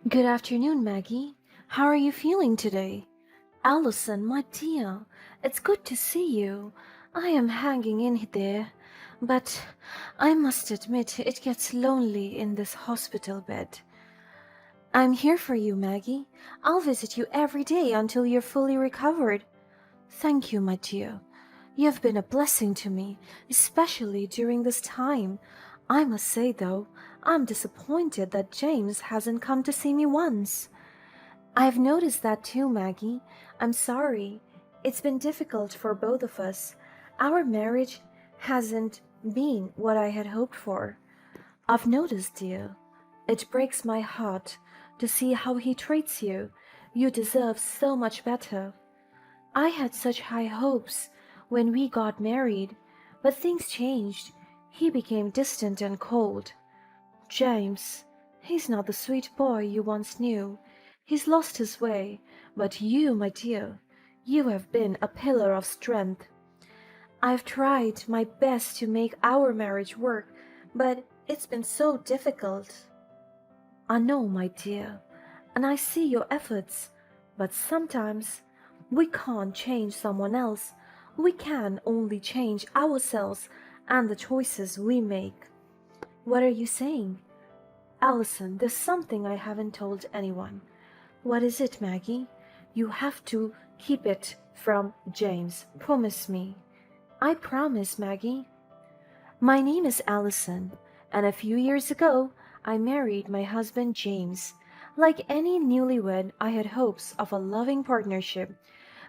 Good afternoon, Maggie. How are you feeling today? Allison, my dear, it's good to see you. I am hanging in there, but I must admit it gets lonely in this hospital bed. I'm here for you, Maggie. I'll visit you every day until you're fully recovered. Thank you, my dear. You've been a blessing to me, especially during this time. I must say, though, I'm disappointed that James hasn't come to see me once. I've noticed that too, Maggie. I'm sorry. It's been difficult for both of us. Our marriage hasn't been what I had hoped for. I've noticed, dear. It breaks my heart to see how he treats you. You deserve so much better. I had such high hopes when we got married, but things changed. He became distant and cold. James, he's not the sweet boy you once knew. He's lost his way, but you, my dear, you have been a pillar of strength. I've tried my best to make our marriage work, but it's been so difficult. I know, my dear, and I see your efforts, but sometimes we can't change someone else. We can only change ourselves and the choices we make. What are you saying? Allison, there's something I haven't told anyone. What is it, Maggie? You have to keep it from James. Promise me. I promise, Maggie. My name is Allison, and a few years ago I married my husband James. Like any newlywed, I had hopes of a loving partnership,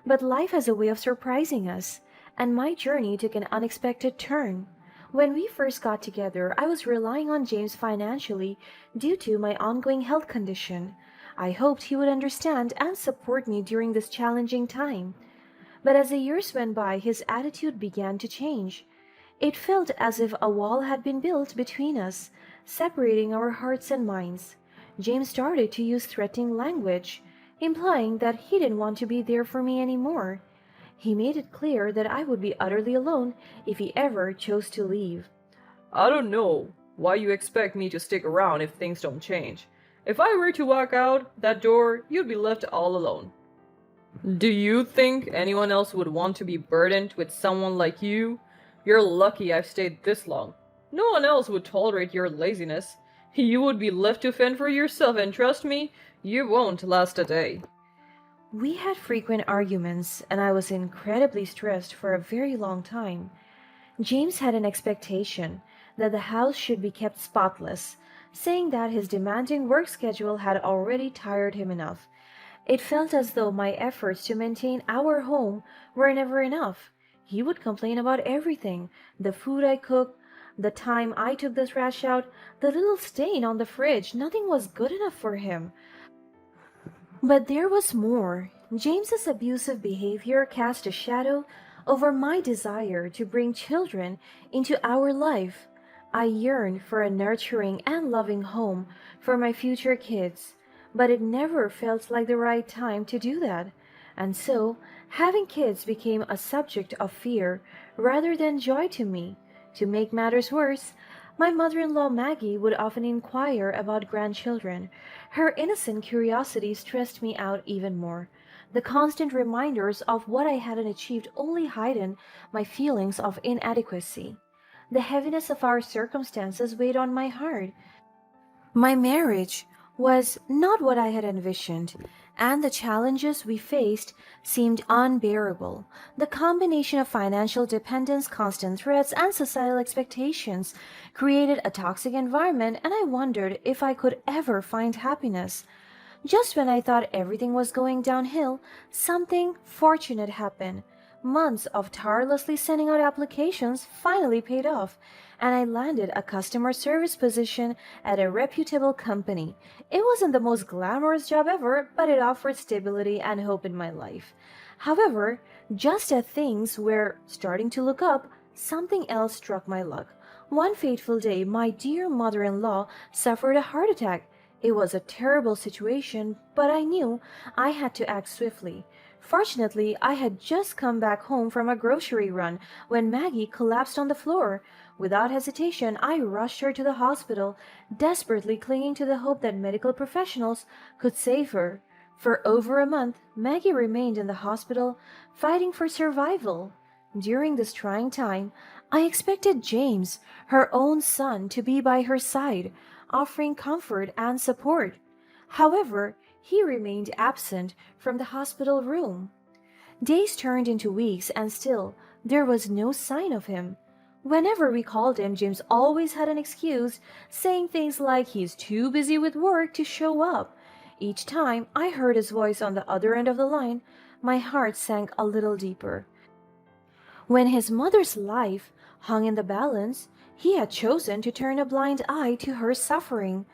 but life has a way of surprising us, and my journey took an unexpected turn. When we first got together, I was relying on James financially due to my ongoing health condition. I hoped he would understand and support me during this challenging time. But as the years went by, his attitude began to change. It felt as if a wall had been built between us, separating our hearts and minds. James started to use threatening language, implying that he didn't want to be there for me anymore. He made it clear that I would be utterly alone if he ever chose to leave. I don't know why you expect me to stick around if things don't change. If I were to walk out that door, you'd be left all alone. Do you think anyone else would want to be burdened with someone like you? You're lucky I've stayed this long. No one else would tolerate your laziness. You would be left to fend for yourself, and trust me, you won't last a day. We had frequent arguments, and I was incredibly stressed for a very long time. James had an expectation that the house should be kept spotless, saying that his demanding work schedule had already tired him enough. It felt as though my efforts to maintain our home were never enough. He would complain about everything: the food I cooked, the time I took the trash out, the little stain on the fridge. Nothing was good enough for him. But there was more. James's abusive behavior cast a shadow over my desire to bring children into our life. I yearned for a nurturing and loving home for my future kids, but it never felt like the right time to do that. And so, having kids became a subject of fear rather than joy to me. To make matters worse, my mother-in-law Maggie would often inquire about grandchildren. Her innocent curiosity stressed me out even more. The constant reminders of what I hadn't achieved only heightened my feelings of inadequacy. The heaviness of our circumstances weighed on my heart. My marriage was not what I had envisioned, and the challenges we faced seemed unbearable. The combination of financial dependence, constant threats, and societal expectations created a toxic environment, and I wondered if I could ever find happiness. Just when I thought everything was going downhill, something fortunate happened. Months of tirelessly sending out applications finally paid off, and I landed a customer service position at a reputable company. It wasn't the most glamorous job ever, but it offered stability and hope in my life. However, just as things were starting to look up, something else struck my luck. One fateful day, my dear mother-in-law suffered a heart attack. It was a terrible situation, but I knew I had to act swiftly. Fortunately, I had just come back home from a grocery run when Maggie collapsed on the floor. Without hesitation, I rushed her to the hospital, desperately clinging to the hope that medical professionals could save her. For over a month, Maggie remained in the hospital, fighting for survival. During this trying time, I expected James, her own son, to be by her side, offering comfort and support. However, he remained absent from the hospital room. Days turned into weeks, and still there was no sign of him. Whenever we called him, James always had an excuse, saying things like he's too busy with work to show up. Each time I heard his voice on the other end of the line, my heart sank a little deeper. When his mother's life hung in the balance, he had chosen to turn a blind eye to her suffering.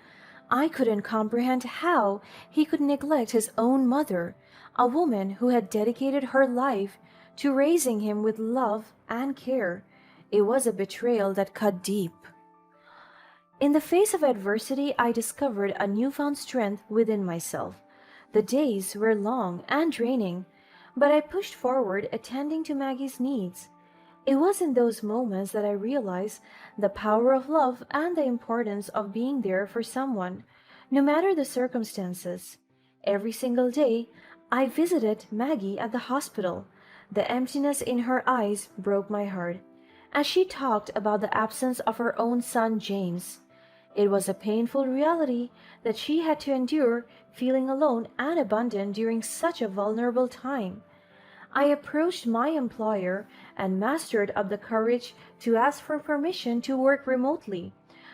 I couldn't comprehend how he could neglect his own mother, a woman who had dedicated her life to raising him with love and care. It was a betrayal that cut deep. In the face of adversity, I discovered a newfound strength within myself. The days were long and draining, but I pushed forward, attending to Maggie's needs. It was in those moments that I realized the power of love and the importance of being there for someone, no matter the circumstances. Every single day, I visited Maggie at the hospital. The emptiness in her eyes broke my heart, as she talked about the absence of her own son, James. It was a painful reality that she had to endure, feeling alone and abandoned during such a vulnerable time. I approached my employer and mustered up the courage to ask for permission to work remotely.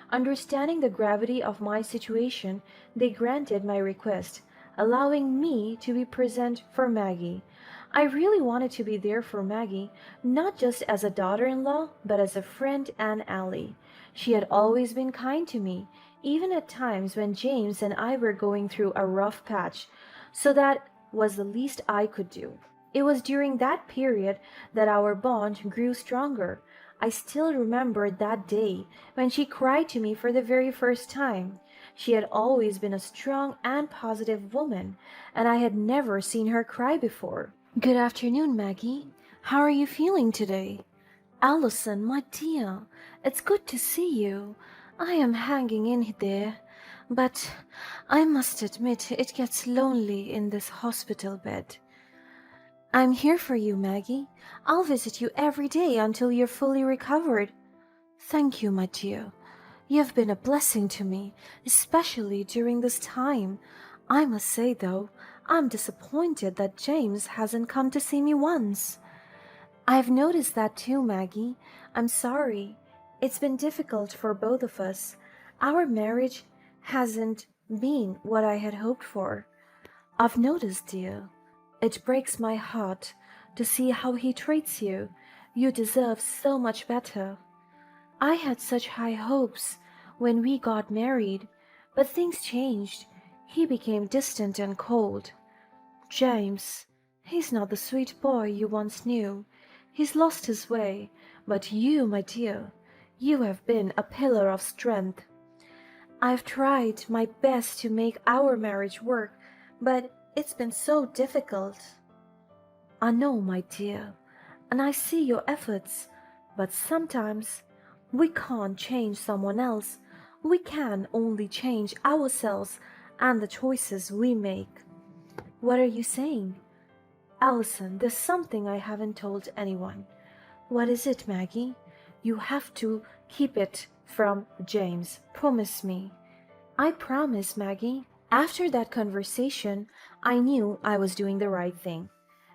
Understanding the gravity of my situation, they granted my request, allowing me to be present for Maggie. I really wanted to be there for Maggie, not just as a daughter-in-law, but as a friend and ally. She had always been kind to me, even at times when James and I were going through a rough patch, so that was the least I could do. It was during that period that our bond grew stronger. I still remember that day when she cried to me for the very first time. She had always been a strong and positive woman, and I had never seen her cry before. Good afternoon, Maggie. How are you feeling today? Allison, my dear, it's good to see you. I am hanging in there, but I must admit it gets lonely in this hospital bed. I'm here for you, Maggie. I'll visit you every day until you're fully recovered. Thank you, my dear. You've been a blessing to me, especially during this time. I must say, though, I'm disappointed that James hasn't come to see me once. I've noticed that too, Maggie. I'm sorry. It's been difficult for both of us. Our marriage hasn't been what I had hoped for. I've noticed, dear. It breaks my heart to see how he treats you. You deserve so much better. I had such high hopes when we got married, but things changed. He became distant and cold. James, he's not the sweet boy you once knew. He's lost his way, but you, my dear, you have been a pillar of strength. I've tried my best to make our marriage work, but it's been so difficult. I know, my dear, and I see your efforts, but sometimes we can't change someone else. We can only change ourselves and the choices we make. What are you saying? Allison, there's something I haven't told anyone. What is it, Maggie? You have to keep it from James. Promise me. I promise, Maggie. After that conversation, I knew I was doing the right thing.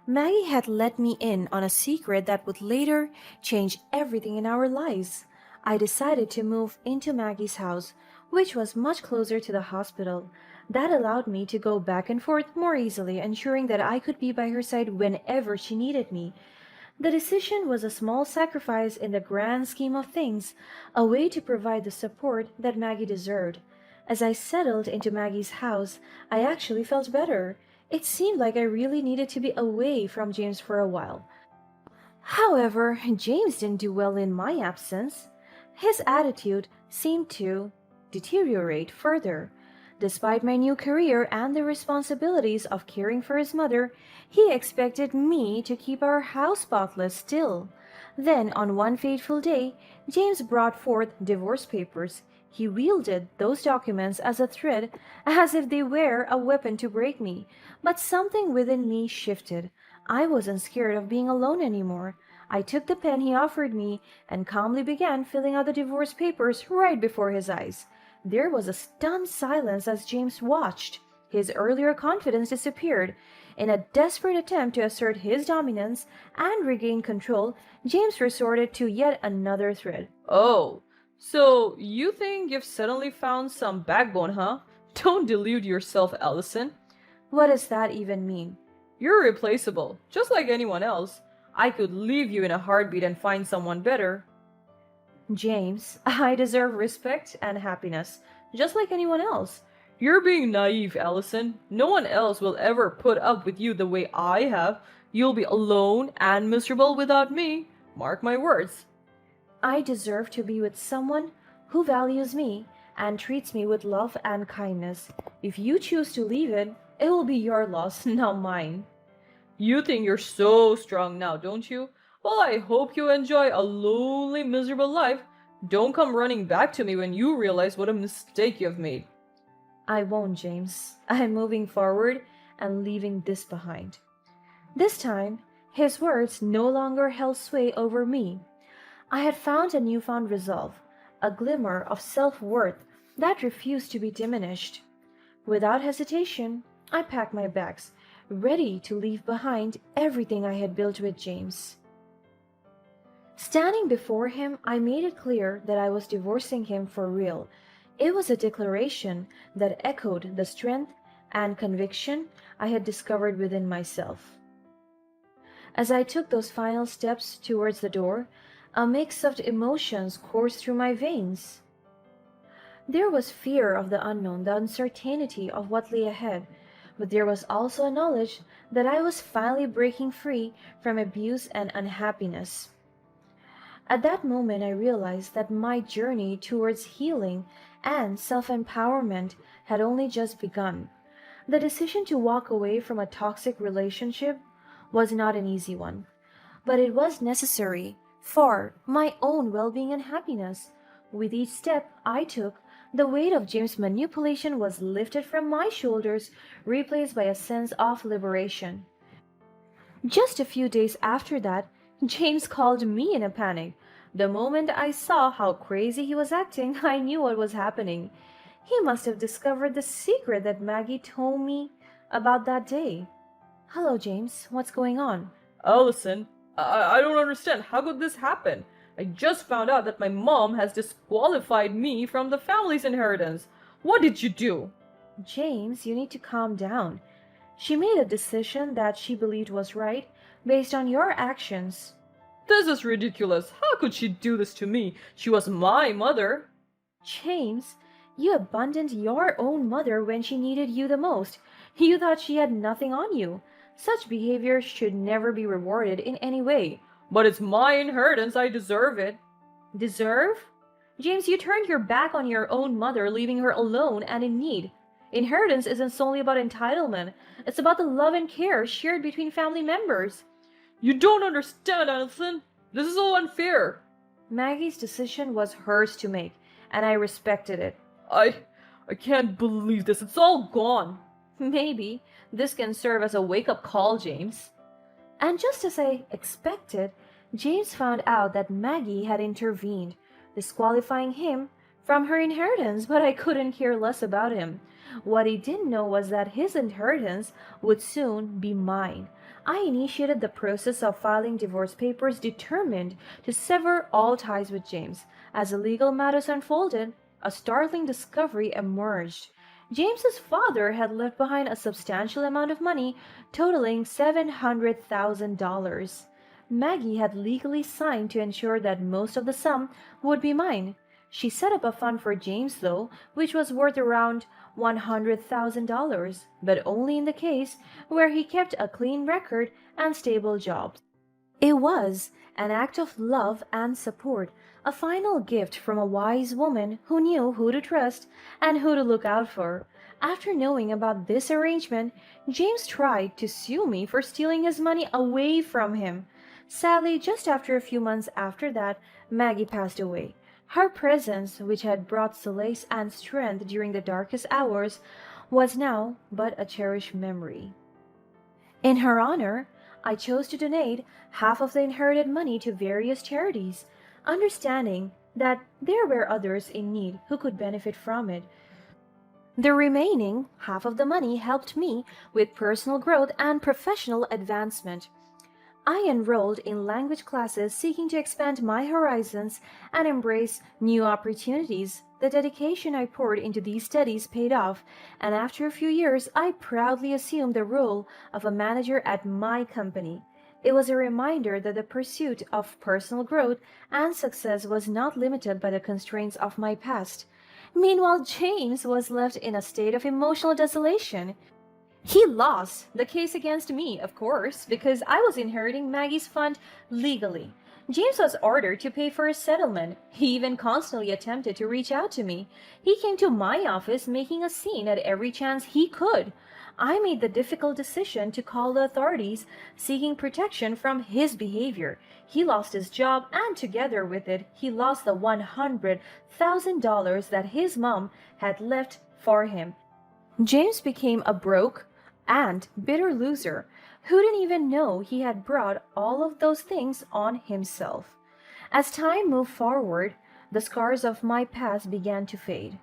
Maggie had let me in on a secret that would later change everything in our lives. I decided to move into Maggie's house, which was much closer to the hospital. That allowed me to go back and forth more easily, ensuring that I could be by her side whenever she needed me. The decision was a small sacrifice in the grand scheme of things, a way to provide the support that Maggie deserved. As I settled into Maggie's house, I actually felt better. It seemed like I really needed to be away from James for a while. However, James didn't do well in my absence. His attitude seemed to deteriorate further. Despite my new career and the responsibilities of caring for his mother, he expected me to keep our house spotless still. Then, on one fateful day, James brought forth divorce papers. He wielded those documents as a thread, as if they were a weapon to break me. But something within me shifted. I wasn't scared of being alone anymore. I took the pen he offered me and calmly began filling out the divorce papers right before his eyes. There was a stunned silence as James watched. His earlier confidence disappeared. In a desperate attempt to assert his dominance and regain control, James resorted to yet another thread. Oh, so you think you've suddenly found some backbone, huh? Don't delude yourself, Allison. What does that even mean? You're replaceable, just like anyone else. I could leave you in a heartbeat and find someone better. James, I deserve respect and happiness, just like anyone else. You're being naive, Allison. No one else will ever put up with you the way I have. You'll be alone and miserable without me. Mark my words. I deserve to be with someone who values me and treats me with love and kindness. If you choose to leave it, it will be your loss, not mine. You think you're so strong now, don't you? Well, I hope you enjoy a lonely, miserable life. Don't come running back to me when you realize what a mistake you've made. I won't, James. I'm moving forward and leaving this behind. This time, his words no longer held sway over me. I had found a newfound resolve, a glimmer of self-worth that refused to be diminished. Without hesitation, I packed my bags, ready to leave behind everything I had built with James. Standing before him, I made it clear that I was divorcing him for real. It was a declaration that echoed the strength and conviction I had discovered within myself. As I took those final steps towards the door, a mix of emotions coursed through my veins. There was fear of the unknown, the uncertainty of what lay ahead, but there was also a knowledge that I was finally breaking free from abuse and unhappiness. At that moment, I realized that my journey towards healing and self-empowerment had only just begun. The decision to walk away from a toxic relationship was not an easy one, but it was necessary for my own well-being and happiness. With each step I took, the weight of James' manipulation was lifted from my shoulders, replaced by a sense of liberation. Just a few days after that, James called me in a panic. The moment I saw how crazy he was acting, I knew what was happening. He must have discovered the secret that Maggie told me about that day. Hello, James. What's going on? Allison, I don't understand. How could this happen? I just found out that my mom has disqualified me from the family's inheritance. What did you do? James, you need to calm down. She made a decision that she believed was right based on your actions. This is ridiculous. How could she do this to me? She was my mother. James, you abandoned your own mother when she needed you the most. You thought she had nothing on you. Such behavior should never be rewarded in any way. But it's my inheritance. I deserve it. Deserve? James, you turned your back on your own mother, leaving her alone and in need. Inheritance isn't solely about entitlement. It's about the love and care shared between family members. You don't understand, Allison. This is all unfair. Maggie's decision was hers to make, and I respected it. I can't believe this. It's all gone. Maybe this can serve as a wake-up call, James. And just as I expected, James found out that Maggie had intervened, disqualifying him from her inheritance, but I couldn't care less about him. What he didn't know was that his inheritance would soon be mine. I initiated the process of filing divorce papers, determined to sever all ties with James. As the legal matters unfolded, a startling discovery emerged. James's father had left behind a substantial amount of money, totaling $700,000. Maggie had legally signed to ensure that most of the sum would be mine. She set up a fund for James, though, which was worth around $100,000, but only in the case where he kept a clean record and stable jobs. It was an act of love and support, a final gift from a wise woman who knew who to trust and who to look out for. After knowing about this arrangement, James tried to sue me for stealing his money away from him. Sadly, just after a few months after that, Maggie passed away. Her presence, which had brought solace and strength during the darkest hours, was now but a cherished memory. In her honor, I chose to donate half of the inherited money to various charities, understanding that there were others in need who could benefit from it. The remaining half of the money helped me with personal growth and professional advancement. I enrolled in language classes seeking to expand my horizons and embrace new opportunities. The dedication I poured into these studies paid off, and after a few years, I proudly assumed the role of a manager at my company. It was a reminder that the pursuit of personal growth and success was not limited by the constraints of my past. Meanwhile, James was left in a state of emotional desolation. He lost the case against me, of course, because I was inheriting Maggie's fund legally. James was ordered to pay for a settlement. He even constantly attempted to reach out to me. He came to my office making a scene at every chance he could. I made the difficult decision to call the authorities, seeking protection from his behavior. He lost his job, and together with it, he lost the $100,000 that his mom had left for him. James became a broke and bitter loser who didn't even know he had brought all of those things on himself. As time moved forward, the scars of my past began to fade.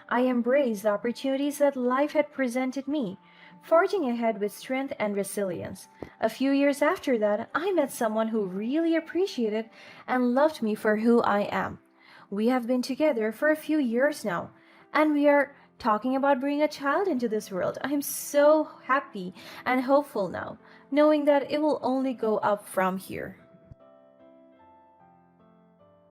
I embraced the opportunities that life had presented me, forging ahead with strength and resilience. A few years after that, I met someone who really appreciated and loved me for who I am. We have been together for a few years now, and we are talking about bringing a child into this world. I'm so happy and hopeful now, knowing that it will only go up from here.